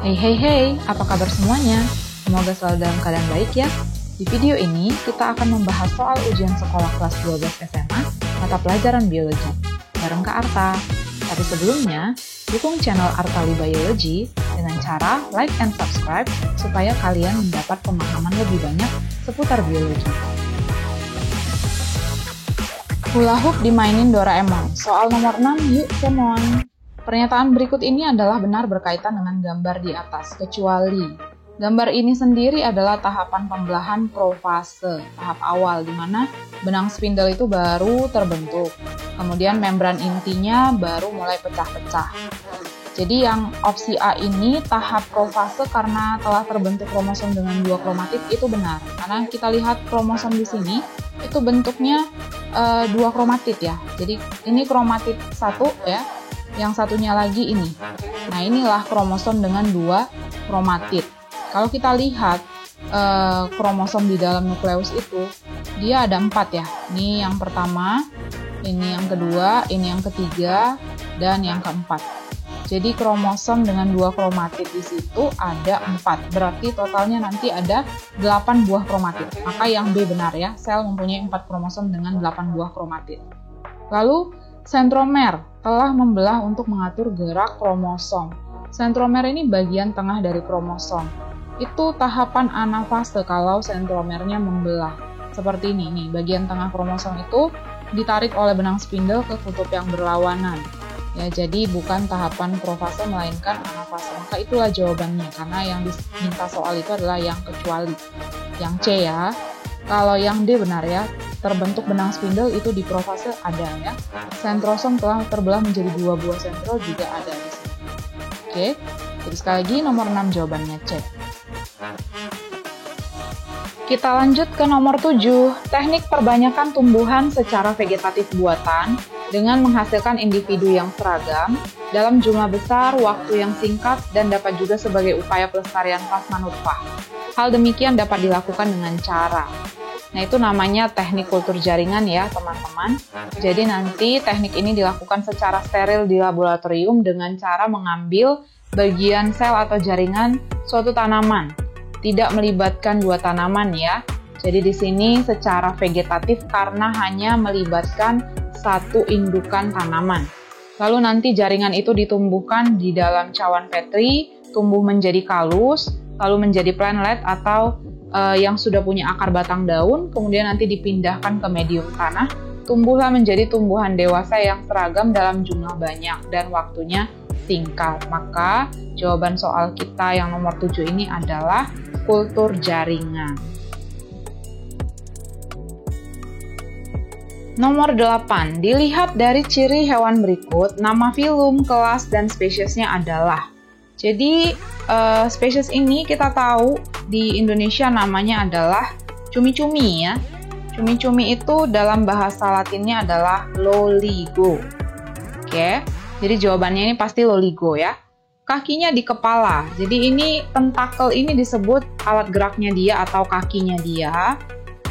Hey, apa kabar semuanya? Semoga selalu dalam keadaan baik ya. Di video ini, kita akan membahas soal ujian sekolah kelas 12 SMA, mata pelajaran biologi, bareng Kak Arta. Tapi sebelumnya, dukung channel Artali Biology dengan cara like and subscribe supaya kalian mendapat pemahaman lebih banyak seputar biologi. Hula hoop dimainin Doraemon. Soal nomor 6, yuk come on! Pernyataan berikut ini adalah benar berkaitan dengan gambar di atas, kecuali gambar ini sendiri adalah tahapan pembelahan profase, tahap awal, di mana benang spindle itu baru terbentuk. Kemudian membran intinya baru mulai pecah-pecah. Jadi yang opsi A ini tahap profase karena telah terbentuk kromosom dengan 2 kromatid itu benar. Karena kita lihat kromosom di sini itu bentuknya 2 kromatid ya. Jadi ini kromatid 1 ya. Yang satunya lagi ini. Nah, inilah kromosom dengan 2 kromatid. Kalau kita lihat kromosom di dalam nukleus itu, dia ada 4 ya. Ini yang pertama, ini yang kedua, ini yang ketiga, dan yang keempat. Jadi kromosom dengan 2 kromatid di situ ada 4. Berarti totalnya nanti ada 8 buah kromatid. Maka yang B benar ya, sel mempunyai 4 kromosom dengan 8 buah kromatid. Lalu sentromer telah membelah untuk mengatur gerak kromosom. Sentromer ini bagian tengah dari kromosom. Itu tahapan anafase kalau sentromernya membelah. Seperti ini nih, bagian tengah kromosom itu ditarik oleh benang spindle ke kutub yang berlawanan. Ya, jadi bukan tahapan profase melainkan anafase. Maka itulah jawabannya, karena yang diminta soal itu adalah yang kecuali. Yang C ya. Kalau yang D benar ya, terbentuk benang spindle itu di profase ada ya. Sentrosom telah terbelah menjadi 2 buah sentrol juga ada di sini. Oke, jadi sekali lagi nomor 6 jawabannya C. Kita lanjut ke nomor 7, teknik perbanyakan tumbuhan secara vegetatif buatan dengan menghasilkan individu yang seragam dalam jumlah besar, waktu yang singkat, dan dapat juga sebagai upaya pelestarian plasma nutfah. Hal demikian dapat dilakukan dengan cara. Nah, itu namanya teknik kultur jaringan ya, teman-teman. Jadi nanti teknik ini dilakukan secara steril di laboratorium dengan cara mengambil bagian sel atau jaringan suatu tanaman. Tidak melibatkan 2 tanaman ya. Jadi di sini secara vegetatif karena hanya melibatkan 1 indukan tanaman. Lalu nanti jaringan itu ditumbuhkan di dalam cawan Petri, tumbuh menjadi kalus, lalu menjadi plantlet atau yang sudah punya akar batang daun, kemudian nanti dipindahkan ke medium tanah, tumbuhlah menjadi tumbuhan dewasa yang seragam dalam jumlah banyak dan waktunya singkat. Maka jawaban soal kita yang nomor 7 ini adalah kultur jaringan. Nomor 8, dilihat dari ciri hewan berikut, nama filum, kelas, dan spesiesnya adalah. Jadi, spesies ini kita tahu di Indonesia namanya adalah cumi-cumi ya. Cumi-cumi itu dalam bahasa Latinnya adalah loligo. Oke, jadi jawabannya ini pasti loligo ya. Kakinya di kepala. Jadi ini tentakel ini disebut alat geraknya dia atau kakinya dia.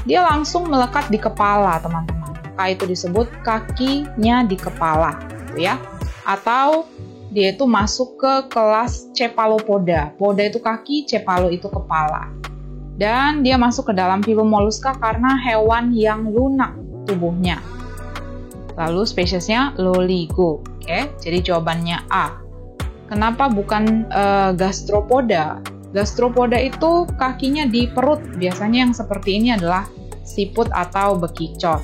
Dia langsung melekat di kepala, teman-teman. Maka itu disebut kakinya di kepala, gitu ya. Atau dia itu masuk ke kelas Cephalopoda. Poda itu kaki, cepalo itu kepala. Dan dia masuk ke dalam filum moluska karena hewan yang lunak tubuhnya. Lalu spesiesnya loligo. Oke, jadi jawabannya A. Kenapa bukan gastropoda? Gastropoda itu kakinya di perut. Biasanya yang seperti ini adalah siput atau bekicot.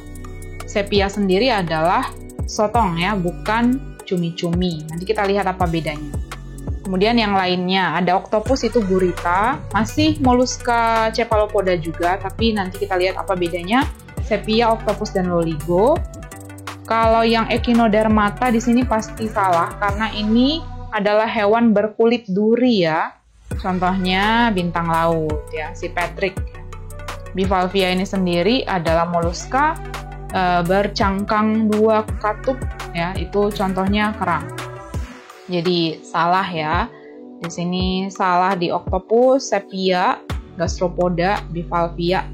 Sepia sendiri adalah sotong ya, bukan cumi-cumi. Nanti kita lihat apa bedanya. Kemudian yang lainnya, ada oktopus itu gurita, masih moluska cephalopoda juga, tapi nanti kita lihat apa bedanya. Sepia, oktopus, dan loligo. Kalau yang echinodermata di sini pasti salah, karena ini adalah hewan berkulit duri ya. Contohnya bintang laut ya, si Patrick. Bivalvia ini sendiri adalah moluska bercangkang 2 katup ya, itu contohnya kerang. Jadi salah ya. Di sini salah di oktopus, sepia, gastropoda, bivalvia.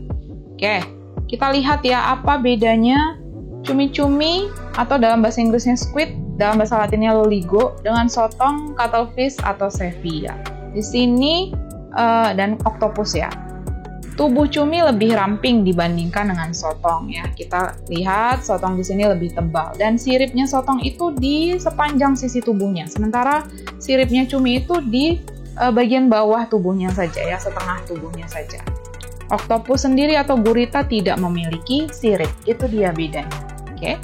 Oke, kita lihat ya apa bedanya cumi-cumi atau dalam bahasa Inggrisnya squid, dalam bahasa Latinnya loligo dengan sotong, cuttlefish atau sepia. Di sini dan oktopus ya. Tubuh cumi lebih ramping dibandingkan dengan sotong ya. Kita lihat sotong di sini lebih tebal dan siripnya sotong itu di sepanjang sisi tubuhnya. Sementara siripnya cumi itu di bagian bawah tubuhnya saja ya, setengah tubuhnya saja. Oktopus sendiri atau gurita tidak memiliki sirip. Itu dia bedanya. Oke.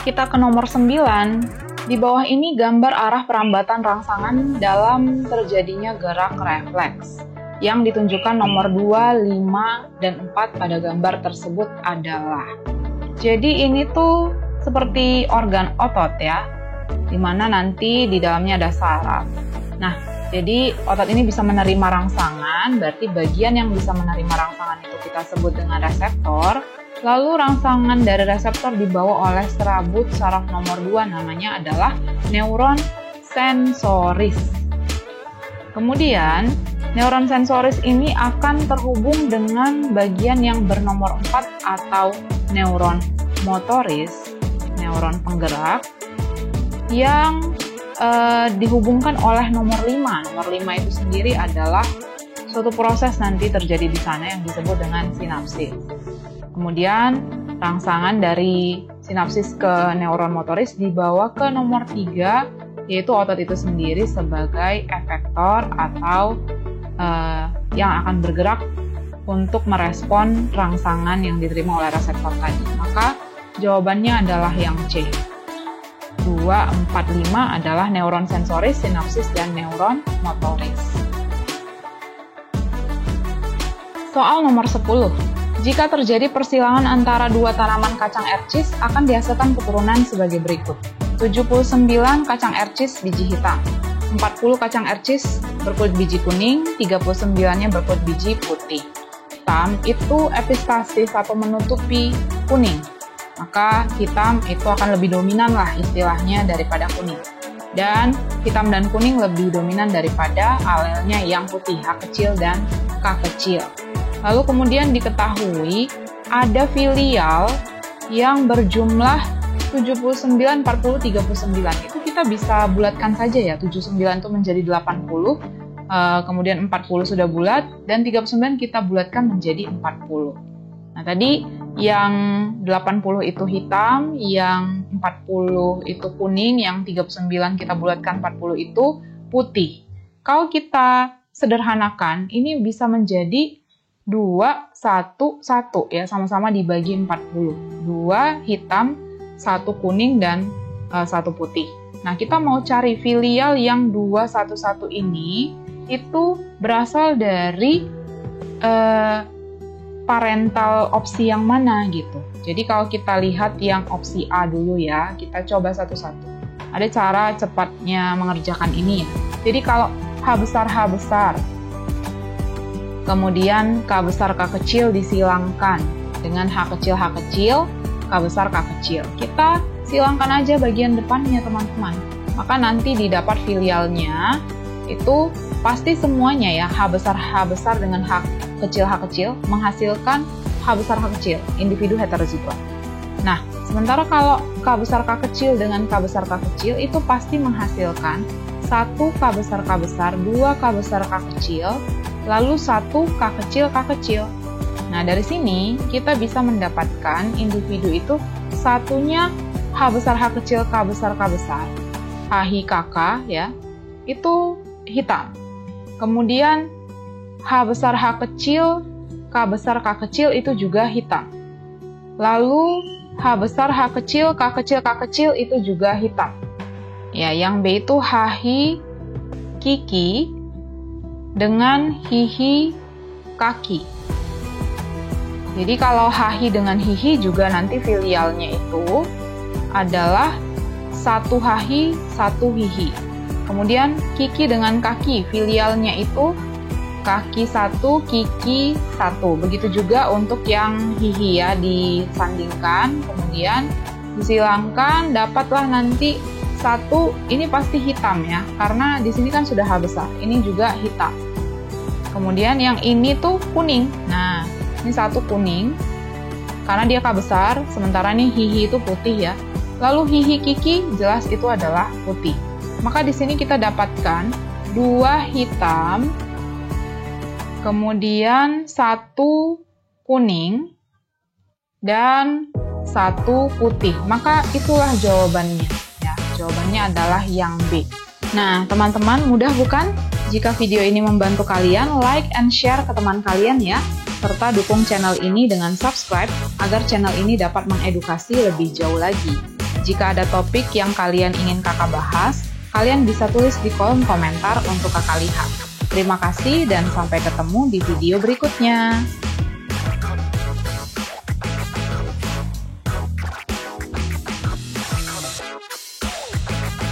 Kita ke nomor 9. Di bawah ini gambar arah perambatan rangsangan dalam terjadinya gerak refleks. Yang ditunjukkan nomor 2, 5, dan 4 pada gambar tersebut adalah. Jadi ini tuh seperti organ otot ya, dimana nanti di dalamnya ada saraf. Nah, jadi otot ini bisa menerima rangsangan, berarti bagian yang bisa menerima rangsangan itu kita sebut dengan reseptor. Lalu rangsangan dari reseptor dibawa oleh serabut saraf nomor 2, namanya adalah neuron sensoris. Kemudian, neuron sensoris ini akan terhubung dengan bagian yang bernomor 4 atau neuron motoris, neuron penggerak, yang dihubungkan oleh nomor 5. Nomor 5 itu sendiri adalah suatu proses nanti terjadi di sana yang disebut dengan sinapsis. Kemudian, rangsangan dari sinapsis ke neuron motoris dibawa ke nomor 3, yaitu otot itu sendiri sebagai efektor atau yang akan bergerak untuk merespon rangsangan yang diterima oleh reseptor tadi. Maka jawabannya adalah yang C. 2, 4, 5 adalah neuron sensoris, sinapsis, dan neuron motoris. Soal nomor 10. Jika terjadi persilangan antara dua tanaman kacang ercis, akan dihasilkan keturunan sebagai berikut. 79 kacang ercis biji hitam. 40 kacang ercis berkulit biji kuning, 39-nya berkulit biji putih. Hitam itu epistasis atau menutupi kuning. Maka hitam itu akan lebih dominan lah istilahnya daripada kuning. Dan hitam dan kuning lebih dominan daripada alelnya yang putih, H kecil dan K kecil. Lalu kemudian diketahui ada filial yang berjumlah 79, 40, 39. Itu kita bisa bulatkan saja ya. 79 itu menjadi 80, kemudian 40 sudah bulat, dan 39 kita bulatkan menjadi 40. Nah, tadi yang 80 itu hitam, yang 40 itu kuning, yang 39 kita bulatkan 40 itu putih. Kalau kita sederhanakan, ini bisa menjadi 2, 1, 1 ya, sama-sama dibagi 40. 2 hitam, 1 kuning, dan 1 putih. Nah, kita mau cari filial yang 211 ini, itu berasal dari parental opsi yang mana gitu. Jadi kalau kita lihat yang opsi A dulu ya, kita coba satu-satu. Ada cara cepatnya mengerjakan ini ya. Jadi kalau H besar, kemudian K besar, K kecil disilangkan dengan H kecil, K besar, K kecil. Kita silangkan aja bagian depannya teman-teman. Maka nanti didapat filialnya itu pasti semuanya ya, H besar dengan H kecil menghasilkan H besar H kecil, individu heterozigot. Nah, sementara kalau K besar K kecil dengan K besar K kecil itu pasti menghasilkan 1 K besar, 2 K besar K kecil, lalu 1 K kecil. Nah, dari sini kita bisa mendapatkan individu itu satunya H besar H kecil, K besar, HIKK ya, itu hitam. Kemudian H besar H kecil, K besar K kecil itu juga hitam. Lalu H besar H kecil, K kecil itu juga hitam. Ya, yang B itu HI Kiki dengan hihi kaki. Jadi kalau hahi dengan hihi juga nanti filialnya itu adalah 1 hahi, 1 hihi. Kemudian kiki dengan kaki, filialnya itu kaki 1, kiki 1. Begitu juga untuk yang hihi ya, disandingkan, kemudian disilangkan, dapatlah nanti 1, ini pasti hitam ya, karena di sini kan sudah H besar, ini juga hitam. Kemudian yang ini tuh kuning. Nah, ini 1 kuning, karena dia K besar, sementara ini hihi itu putih ya. Lalu hihi kiki, jelas itu adalah putih. Maka di sini kita dapatkan 2 hitam, kemudian 1 kuning, dan 1 putih. Maka itulah jawabannya. Ya, jawabannya adalah yang B. Nah, teman-teman, mudah bukan? Jika video ini membantu kalian, like and share ke teman kalian ya, serta dukung channel ini dengan subscribe agar channel ini dapat mengedukasi lebih jauh lagi. Jika ada topik yang kalian ingin kakak bahas, kalian bisa tulis di kolom komentar untuk kakak lihat. Terima kasih dan sampai ketemu di video berikutnya.